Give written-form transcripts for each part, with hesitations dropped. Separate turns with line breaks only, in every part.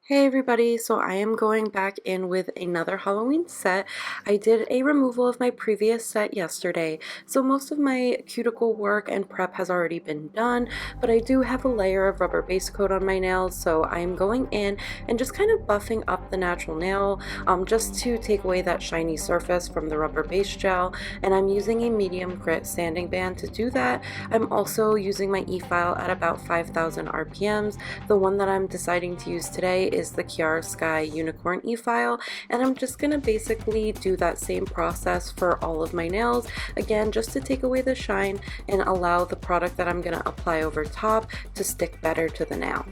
Hey everybody, so I am going back in with another Halloween set. I did a removal of my previous set yesterday, so most of my cuticle work and prep has already been done, but I do have a layer of rubber base coat on my nails, so I am going in and just kind of buffing up the natural nail just to take away that shiny surface from the rubber base gel, and I'm using a medium grit sanding band to do that. I'm also using my e-file at about 5,000 RPMs. The one that I'm deciding to use today is the Kiara Sky Unicorn e-file, and I'm just gonna basically do that same process for all of my nails, again just to take away the shine and allow the product that I'm gonna apply over top to stick better to the nail.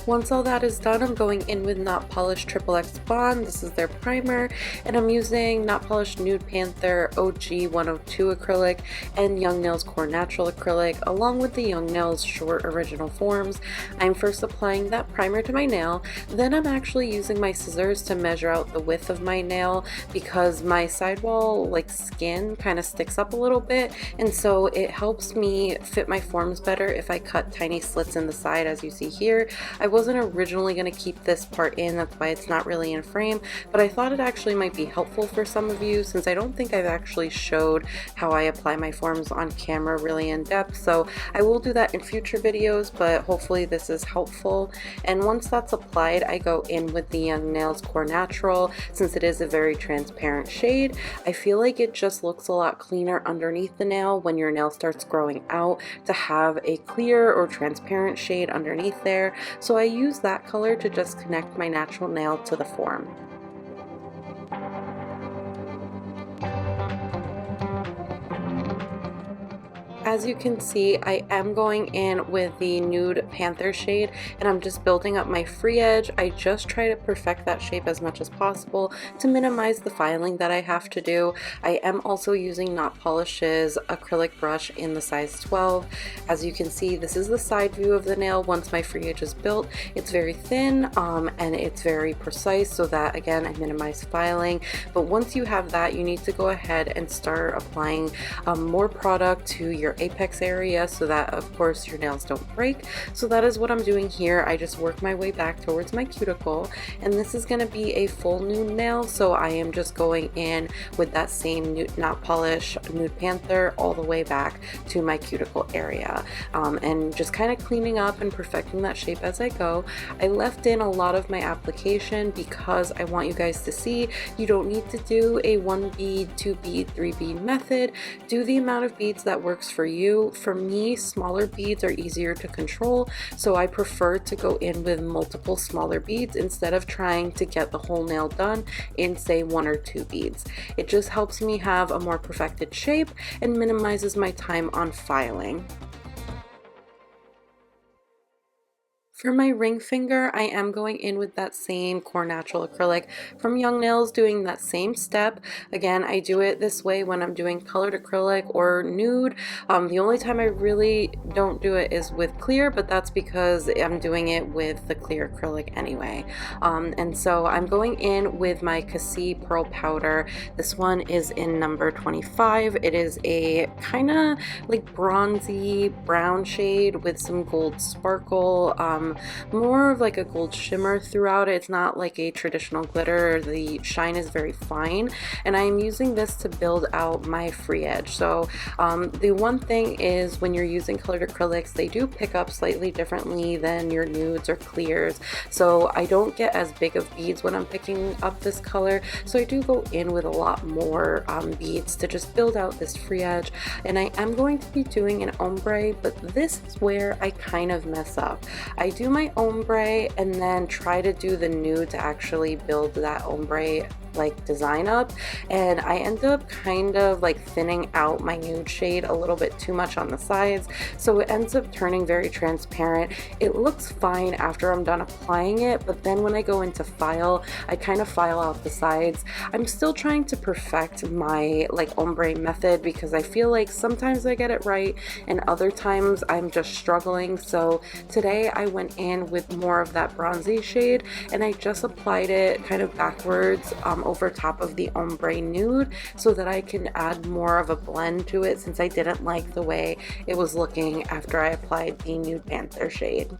Once all that is done, I'm going in with Not Polished Triple X Bond. This is their primer, and I'm using Not Polished Nude Panther OG 102 acrylic and Young Nails Core Natural acrylic, along with the Young Nails Short Original Forms. I'm first applying that primer to my nail, then I'm actually using my scissors to measure out the width of my nail because my sidewall skin kind of sticks up a little bit, and so it helps me fit my forms better if I cut tiny slits in the side, as you see here. I wasn't originally going to keep this part in, that's why it's not really in frame, but I thought it actually might be helpful for some of you since I don't think I've actually showed how I apply my forms on camera really in depth, so I will do that in future videos, but hopefully this is helpful. And once that's applied, I go in with the Young Nails Core Natural. Since it is a very transparent shade, I feel like it just looks a lot cleaner underneath the nail when your nail starts growing out to have a clear or transparent shade underneath there, so I use that color to just connect my natural nail to the form. As you can see, I am going in with the Nude Panther shade, and I'm just building up my free edge. I just try to perfect that shape as much as possible to minimize the filing that I have to do. I am also using Not Polish's acrylic brush in the size 12. As you can see, this is the side view of the nail once my free edge is built. It's very thin and it's very precise, so that again I minimize filing. But once you have that, you need to go ahead and start applying more product to your apex area so that of course your nails don't break. So that is what I'm doing here. I just work my way back towards my cuticle, and this is going to be a full nude nail, so I am just going in with that same Not Polish Nude Panther all the way back to my cuticle area, and just kind of cleaning up and perfecting that shape as I go. I left in a lot of my application because I want you guys to see you don't need to do a 1 bead, 2 bead, 3 bead method. Do the amount of beads that works for you. For me, smaller beads are easier to control, so I prefer to go in with multiple smaller beads instead of trying to get the whole nail done in say 1 or 2 beads. It just helps me have a more perfected shape and minimizes my time on filing. For my ring finger, I am going in with that same Core Natural acrylic from Young Nails, doing that same step. Again, I do it this way when I'm doing colored acrylic or nude. The only time I really don't do it is with clear, but that's because I'm doing it with the clear acrylic anyway. And so I'm going in with my Cassie Pearl Powder. This one is in number 25. It is a kind of like bronzy brown shade with some gold sparkle. More of like a gold shimmer throughout it. It's not like a traditional glitter. The shine is very fine, and I am using this to build out my free edge. So the one thing is when you're using colored acrylics, they do pick up slightly differently than your nudes or clears, so I don't get as big of beads when I'm picking up this color, so I do go in with a lot more beads to just build out this free edge. And I am going to be doing an ombre, but this is where I kind of mess up. I do my ombre and then try to do the nude to actually build that ombre like design up, and I end up kind of like thinning out my nude shade a little bit too much on the sides, so it ends up turning very transparent. It looks fine after I'm done applying it, but then when I go into file, I kind of file out the sides. I'm still trying to perfect my like ombre method because I feel like sometimes I get it right and other times I'm just struggling. So today I went in with more of that bronzy shade and I just applied it kind of backwards over top of the ombre nude so that I can add more of a blend to it, since I didn't like the way it was looking after I applied the Nude Panther shade.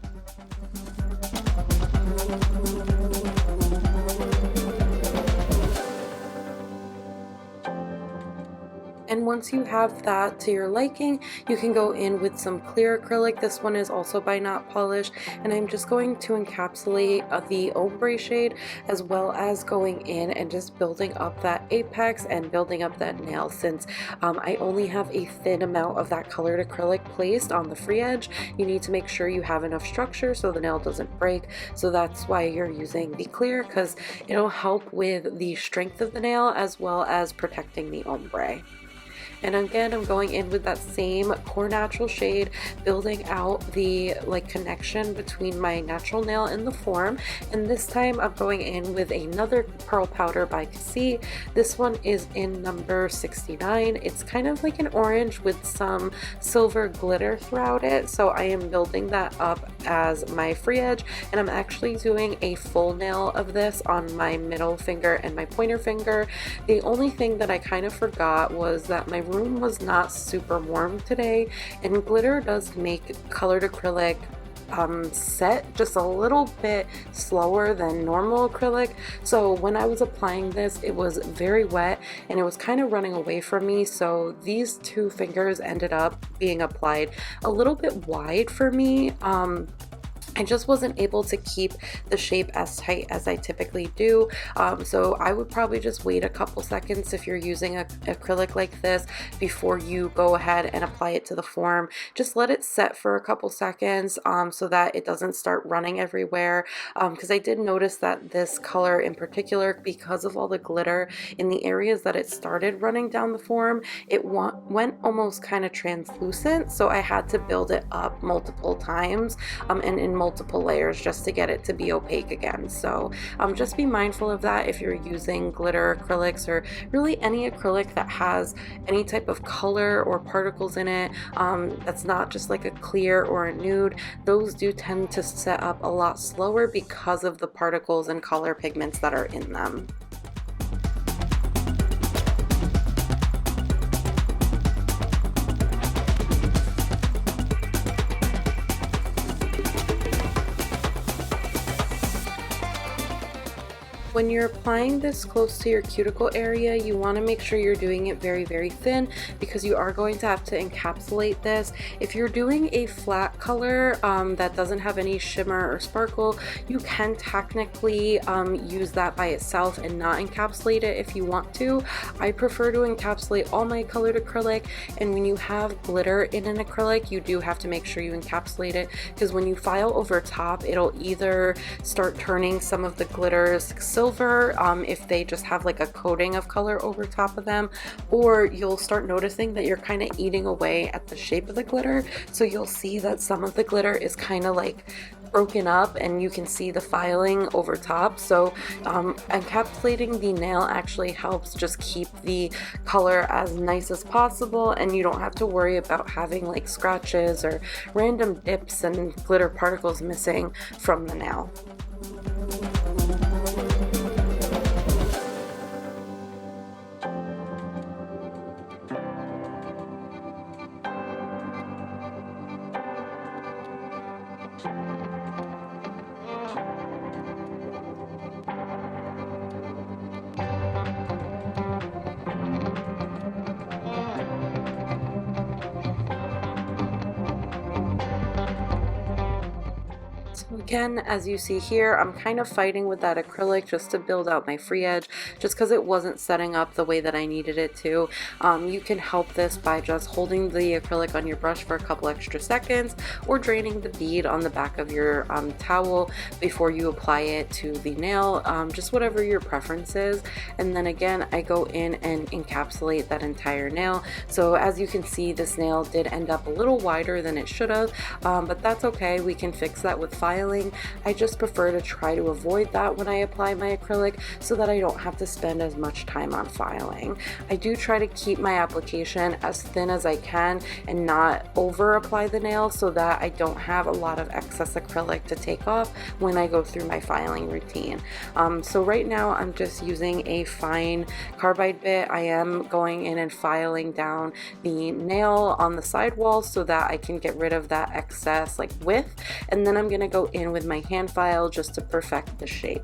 And once you have that to your liking, you can go in with some clear acrylic. This one is also by Not Polish, and I'm just going to encapsulate the ombre shade, as well as going in and just building up that apex and building up that nail, since I only have a thin amount of that colored acrylic placed on the free edge. You need to make sure you have enough structure so the nail doesn't break, so that's why you're using the clear, because it'll help with the strength of the nail as well as protecting the ombre. And again, I'm going in with that same core natural shade, building out the like connection between my natural nail and the form. And this time I'm going in with another pearl powder by Cassie. This one is in number 69. It's kind of like an orange with some silver glitter throughout it. So I am building that up as my free edge, and I'm actually doing a full nail of this on my middle finger and my pointer finger. The only thing that I kind of forgot was that my room was not super warm today, and glitter does make colored acrylic set just a little bit slower than normal acrylic. So when I was applying this, it was very wet and it was kind of running away from me, so these two fingers ended up being applied a little bit wide for me. I just wasn't able to keep the shape as tight as I typically do, so I would probably just wait a couple seconds if you're using acrylic like this before you go ahead and apply it to the form. Just let it set for a couple seconds so that it doesn't start running everywhere, because I did notice that this color in particular, because of all the glitter in the areas that it started running down the form, it went almost kind of translucent, so I had to build it up multiple times and in multiple layers just to get it to be opaque again. So just be mindful of that if you're using glitter acrylics, or really any acrylic that has any type of color or particles in it that's not just like a clear or a nude. Those do tend to set up a lot slower because of the particles and color pigments that are in them. When you're applying this close to your cuticle area, you want to make sure you're doing it very, very thin, because you are going to have to encapsulate this. If you're doing a flat color that doesn't have any shimmer or sparkle, you can technically use that by itself and not encapsulate it if you want to. I prefer to encapsulate all my colored acrylic, and when you have glitter in an acrylic, you do have to make sure you encapsulate it, because when you file over top, it'll either start turning some of the glitters silver if they just have like a coating of color over top of them, or you'll start noticing that you're kind of eating away at the shape of the glitter. So you'll see that some of the glitter is kind of like broken up and you can see the filing over top. So encapsulating the nail actually helps just keep the color as nice as possible, and you don't have to worry about having like scratches or random dips and glitter particles missing from the nail. Again, as you see here, I'm kind of fighting with that acrylic just to build out my free edge, just because it wasn't setting up the way that I needed it to. You can help this by just holding the acrylic on your brush for a couple extra seconds, or draining the bead on the back of your towel before you apply it to the nail, just whatever your preference is. And then again, I go in and encapsulate that entire nail. So as you can see, this nail did end up a little wider than it should have, but that's okay. We can fix that with filing. I just prefer to try to avoid that when I apply my acrylic, so that I don't have to spend as much time on filing. I do try to keep my application as thin as I can and not over apply the nail, so that I don't have a lot of excess acrylic to take off when I go through my filing routine. So right now I'm just using a fine carbide bit. I am going in and filing down the nail on the sidewall so that I can get rid of that excess like width, and then I'm going to go in with my hand file just to perfect the shape.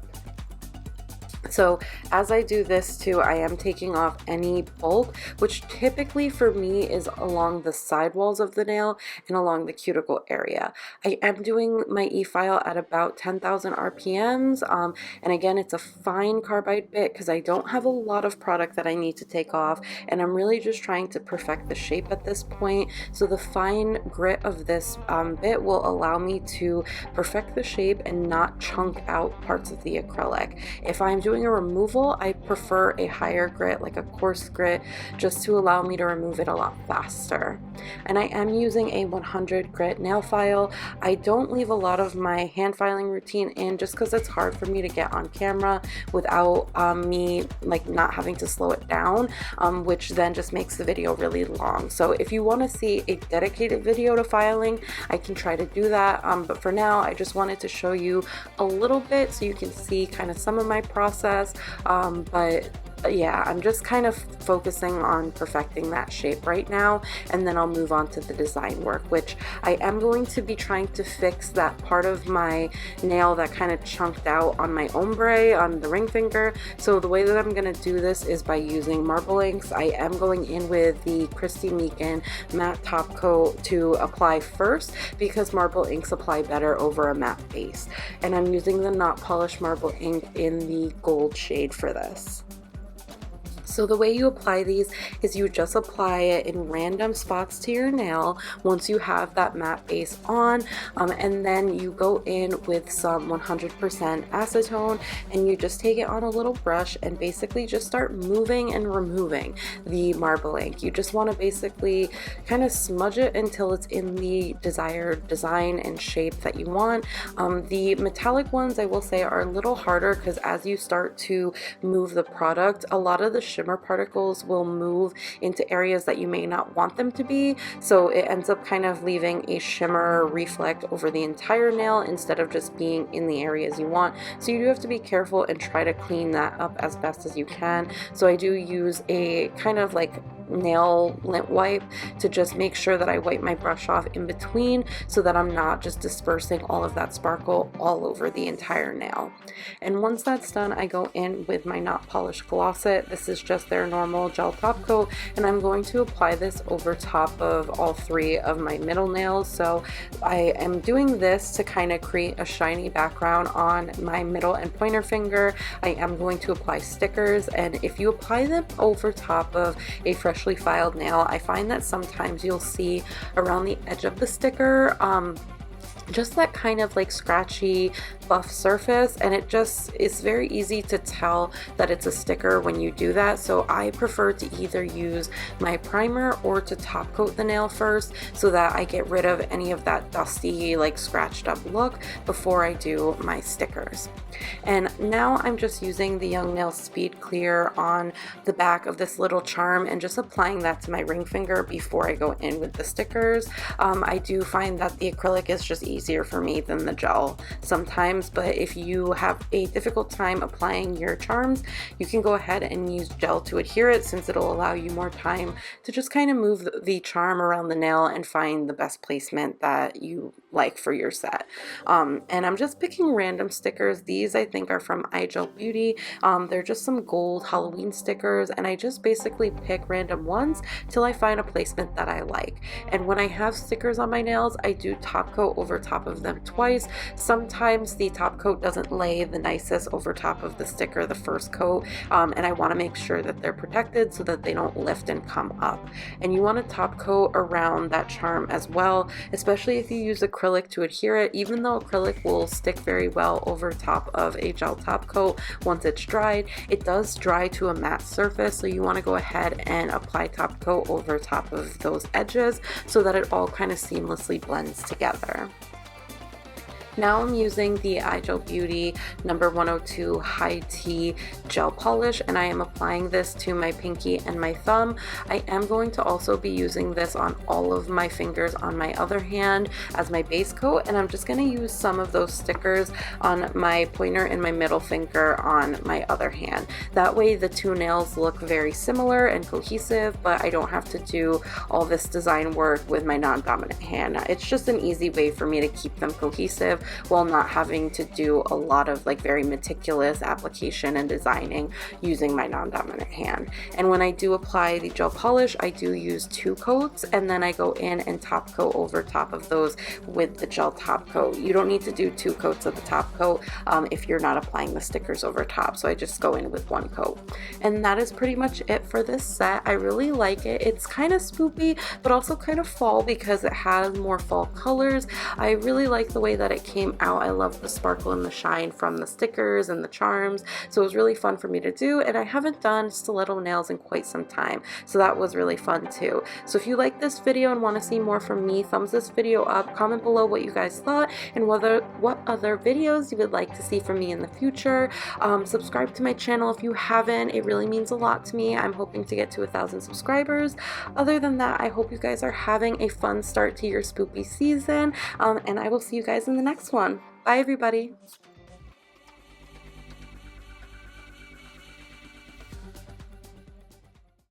So as I do this too, I am taking off any bulk, which typically for me is along the sidewalls of the nail and along the cuticle area. I am doing my e-file at about 10,000 RPMs, and again, it's a fine carbide bit because I don't have a lot of product that I need to take off, and I'm really just trying to perfect the shape at this point. So the fine grit of this bit will allow me to perfect the shape and not chunk out parts of the acrylic. If I'm doing a removal, I prefer a higher grit, like a coarse grit, just to allow me to remove it a lot faster. And I am using a 100 grit nail file. I don't leave a lot of my hand filing routine in just because it's hard for me to get on camera without me like not having to slow it down, which then just makes the video really long. So if you want to see a dedicated video to filing, I can try to do that, but for now I just wanted to show you a little bit so you can see kind of some of my process. But yeah, I'm just kind of focusing on perfecting that shape right now, and then I'll move on to the design work, which I am going to be trying to fix that part of my nail that kind of chunked out on my ombre on the ring finger. So the way that I'm going to do this is by using marble inks. I am going in with the Christy Meakin matte top coat to apply first, because marble inks apply better over a matte base, and I'm using the not polished marble ink in the gold shade for this. So the way you apply these is you just apply it in random spots to your nail once you have that matte base on, and then you go in with some 100% acetone, and you just take it on a little brush and basically just start moving and removing the marble ink. You just want to basically kind of smudge it until it's in the desired design and shape that you want. The metallic ones, I will say, are a little harder because as you start to move the product, a lot of the shimmer particles will move into areas that you may not want them to be, so it ends up kind of leaving a shimmer reflect over the entire nail instead of just being in the areas you want. So you do have to be careful and try to clean that up as best as you can. So I do use a kind of like nail lint wipe to just make sure that I wipe my brush off in between, so that I'm not just dispersing all of that sparkle all over the entire nail. And once that's done, I go in with my not polished glosset. This is just their normal gel top coat, and I'm going to apply this over top of all three of my middle nails. So I am doing this to kind of create a shiny background on my middle and pointer finger. I am going to apply stickers, and if you apply them over top of a freshly filed nail, I find that sometimes you'll see around the edge of the sticker just that kind of like scratchy buff surface, and it just is very easy to tell that it's a sticker when you do that. So I prefer to either use my primer or to top coat the nail first, so that I get rid of any of that dusty like scratched up look before I do my stickers. And now I'm just using the Young Nail Speed Clear on the back of this little charm and just applying that to my ring finger before I go in with the stickers. I do find that the acrylic is just easier for me than the gel sometimes, but if you have a difficult time applying your charms, you can go ahead and use gel to adhere it, since it'll allow you more time to just kind of move the charm around the nail and find the best placement that you like for your set. And I'm just picking random stickers. These I think are from iGel Beauty. They're just some gold Halloween stickers, and I just basically pick random ones till I find a placement that I like. And when I have stickers on my nails, I do top coat over top top of them twice. Sometimes the top coat doesn't lay the nicest over top of the sticker, the first coat, and I want to make sure that they're protected so that they don't lift and come up. And you want to top coat around that charm as well, especially if you use acrylic to adhere it. Even though acrylic will stick very well over top of a gel top coat once it's dried, it does dry to a matte surface, so you want to go ahead and apply top coat over top of those edges so that it all kind of seamlessly blends together. Now I'm using the iGel Beauty number 102 High Tea Gel Polish, and I am applying this to my pinky and my thumb. I am going to also be using this on all of my fingers on my other hand as my base coat, and I'm just going to use some of those stickers on my pointer and my middle finger on my other hand. That way the two nails look very similar and cohesive, but I don't have to do all this design work with my non-dominant hand. It's just an easy way for me to keep them cohesive while not having to do a lot of like very meticulous application and designing using my non-dominant hand. And when I do apply the gel polish, I do use 2 coats, and then I go in and top coat over top of those with the gel top coat. You don't need to do 2 coats of the top coat if you're not applying the stickers over top, so I just go in with 1 coat. And that is pretty much it for this set. I really like it. It's kind of spoopy but also kind of fall because it has more fall colors. I really like the way that it came out. I love the sparkle and the shine from the stickers and the charms, so it was really fun for me to do, and I haven't done stiletto nails in quite some time, so that was really fun too. So if you like this video and want to see more from me, thumbs this video up, comment below what you guys thought and what other videos you would like to see from me in the future. Subscribe to my channel if you haven't. It really means a lot to me. I'm hoping to get to 1,000 subscribers. Other than that, I hope you guys are having a fun start to your spoopy season, and I will see you guys in the next one. Bye everybody.